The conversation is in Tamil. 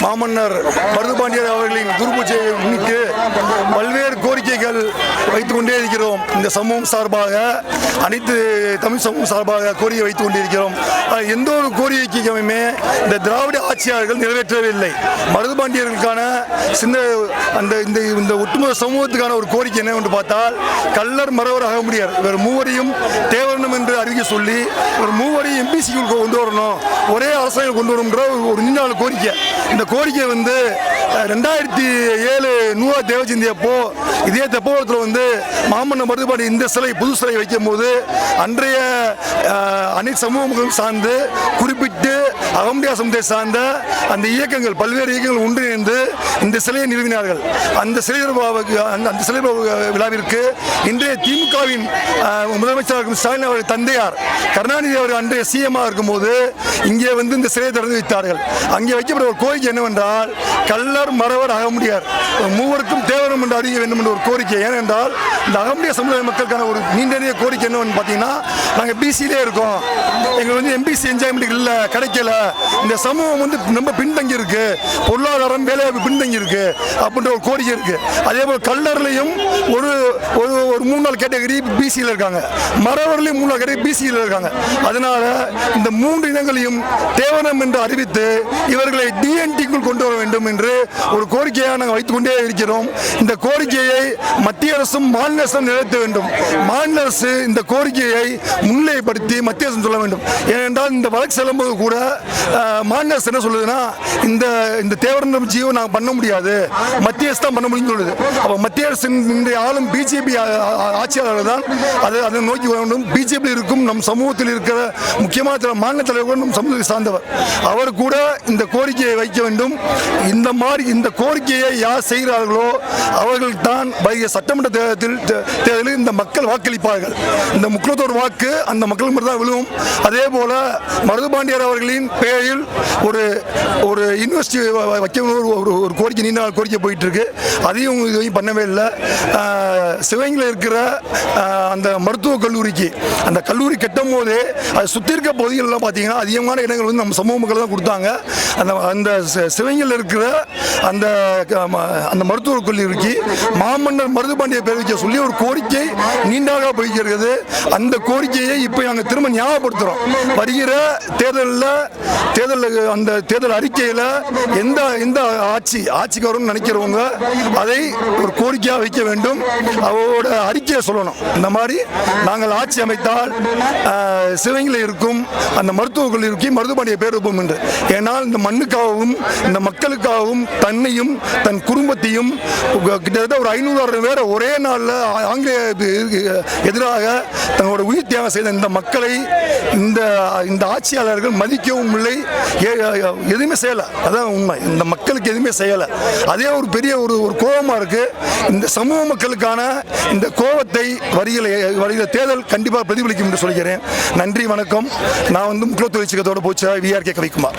மாமன்னர் மருதுபாண்டியர் அவர்களின் குருபூஜையை முன்னிட்டு பல்வேறு கோரிக்கைகள் வைத்துக் கொண்டே இருக்கிறோம். இந்த சமூகம் சார்பாக, அனைத்து தமிழ் சமூகம் சார்பாக கோரிக்கை வைத்துக் கொண்டிருக்கிறோம். எந்த ஒரு கோரிக்கையுமே இந்த திராவிட ஆட்சியாளர்கள் நிறைவேற்றவில்லை. மருதுபாண்டியர்களுக்கான இந்த ஒட்டுமொத்த சமூகத்துக்கான ஒரு கோரிக்கை என்னவென்று பார்த்தால், கள்ளர் மறவர் அகமுடியார் இவர் மூவரையும் தேவரணும் என்று அறிவிக்க சொல்லி ஒரு மூவரையும் எம்பிசிக்குள் கொண்டு வரணும், ஒரே அரசாங்கம் கொண்டு வரணும்ன்ற ஒரு நீண்ட கோரிக்கை. இந்த கோரிக்கை 2007 நூறா தேவஜெயந்தி அப்போ இதே தெப்பகுளத்தில் மாமன்னர் மருதுபாண்டி இந்த சிலை புது சிலை வைக்கும் போது அன்றைய அனைத்து சமூகங்களும் சார்ந்து குறிப்பிட்டு அகமுடியார் சமுதாயம் சார்ந்த அந்த இயக்கங்கள் பல்வேறு இயக்கங்கள் ஒன்றிணைந்து இந்த சிலையை நிறுவினார்கள். அந்த சிலை விழாவிற்கு இன்றைய திமுகவின் முதலமைச்சர் ஸ்டாலின் அவர்கள் தந்தையார் கருணாநிதி அவர்கள் அன்றைய சிஎம்மாக இருக்கும்போது இங்கே இந்த சிலையை திறந்து வைத்தார்கள். அங்கே வைக்கப்பட்ட ஒரு கோரிக்கை என்னவென்றால், கள்ளர் மறவர் அகமுடியார் மூவருக்கும் தேவரும் என்று அறிய வேண்டும் என்ற ஒரு கோரிக்கை. ஏனென்றால் இந்த அகமுடியார் சமுதாய மக்களுக்கான ஒரு நீண்ட கோரிக்கை என்னவென்று பார்த்தீங்கன்னா, நாங்கள் பிசியிலே இருக்கோம், எங்களுக்கு எம்பிசி என்ஜாய்மெண்ட் இல்லை, கிடைக்கல, இந்த சமூகம் ரொம்ப பின்தங்கி இருக்கு, பொருளாதாரம் வேலைவாய்ப்பு பின்தங்கி இருக்கு அப்படின்ற ஒரு கோரிக்கை இருக்கு. அதே போல் கள்ளர்லையும் ஒரு 3-4 கேட்டகரி பிசியில் இருக்காங்க, மறவர்களையும் 3-4 கேட்டகரி பிசியில் இருக்காங்க. அதனால இந்த 3 இனங்களையும் தேவனம் என்று அறிவித்து இவர்களை டிஎன்டிக்குள் கொண்டு வர வேண்டும் என்று ஒரு கோரிக்கையாக நாங்கள் வைத்துக் கொண்டே இருக்கிறோம். இந்த கோரிக்கையை மத்திய அரசும் மாநில அரசும் நிறைவேற்ற வேண்டும். மாநில அரசு இந்த கோரிக்கையை முன்னிலைப்படுத்தி மத்திய அரசு சொல்ல வேண்டும். ஏனென்றால் இந்த வழக்கு செல்லும்போது கூட மாநில அரசு என்ன சொல்லுதுன்னா, இந்த தேவரம் ஜீவோ நாங்கள் பண்ண முடியாது, மத்திய அரசு தான் பண்ண முடியும்னு சொல்லுது. அப்போ மத்திய அரசு இன்றைய ஆளும் பிஜேபி ஆட்சியாளர்கள் தான் அதை நோக்கி வர வேண்டும். பிஜேபி இருக்கும் நம் சமூகத்தில் இருக்கிற முக்கியமான மாநில தலைவர் நம் சமூகத்தை சார்ந்தவர், அவர் கூட இந்த கோரிக்கையை வைக்க வேண்டும். இந்த கோரிக்கையை யார் செய்கிறார்களோ அவர்கள் தான் வருகிற சட்டமன்ற தேர்தலில் இந்த மக்கள் வாக்களிப்பார்கள். இந்த முக்கியத்தோடு வாக்கு அந்த மக்கள் மட்டும் தான் விழுவும். அதே போல மருதுபாண்டியர் அவர்களின் பெயரில் ஒரு யூனிவர்சிட்டி வைக்கணும் ஒரு கோரிக்கை, நீண்ட நாள் கோரிக்கை போயிட்டு இருக்கு. அதையும் இதுவும் பண்ணவே இல்லை. சிவகங்கையில் இருக்கிற அந்த மருத்துவக் கல்லூரிக்கு அந்த கல்லூரி கட்டும் போதே அது சுற்றி இருக்க பகுதிகளெல்லாம் பார்த்தீங்கன்னா அதிகமான இடங்கள் நம்ம சமூக மக்கள் தான் கொடுத்தாங்க. அந்த சிவகங்கையில் இருக்கிற அந்த மருத்துவக் கல்லூரிக்கு மாமன்னர் மருதுபாண்டியர் பேர் வைக்க சொல்லி ஒரு கோரிக்கை நீண்டாக போய்க்கிறது. அந்த கோரிக்கையை இப்போ நாங்கள் திரும்ப ஞாபகப்படுத்துகிறோம். வருகிற அந்த தேர்தல் அறிக்கையில் எந்த ஆட்சிக்கு வரும்னு நினைக்கிறவங்க அதை ஒரு கோரிக்கையாக வைக்க வேண்டும். அவரோட அறிக்கையை சொல்லணும். இந்த மாதிரி நாங்கள் ஆட்சி அமைத்தால் சிவகங்கையில் இருக்கும் அந்த மருத்துவக் கல்லூரிக்கு மருதுபாண்டியர் பேர் வைப்போம் என்று. ஏன்னால் இந்த மண்ணுக்காகவும் இந்த மக்களுக்காகவும் தன்னையும் தன் குடும்பத்தையும் கிட்டத்தட்ட ஒரு 500 பேர் ஒரே நாளில் ஆங்கிலேய எதிராக தங்களோட உயிர் தியாகம் செய்த இந்த மக்களை இந்த ஆட்சியாளர்கள் மதிக்கவும் இல்லை, எதுவுமே செய்யலை. அதான் உண்மை. இந்த மக்களுக்கு எதுவுமே செய்யலை. அதே ஒரு பெரிய ஒரு கோபமாக இருக்கு. இந்த சமூக மக்களுக்கான இந்த கோபத்தை வருகிற தேர்தல் கண்டிப்பாக பிரதிபலிக்கும் என்று சொல்கிறேன். நன்றி, வணக்கம். நான் முக்கிய தொழிற்சங்கத்தோடு போச்ச VRK கவிக்குமார்.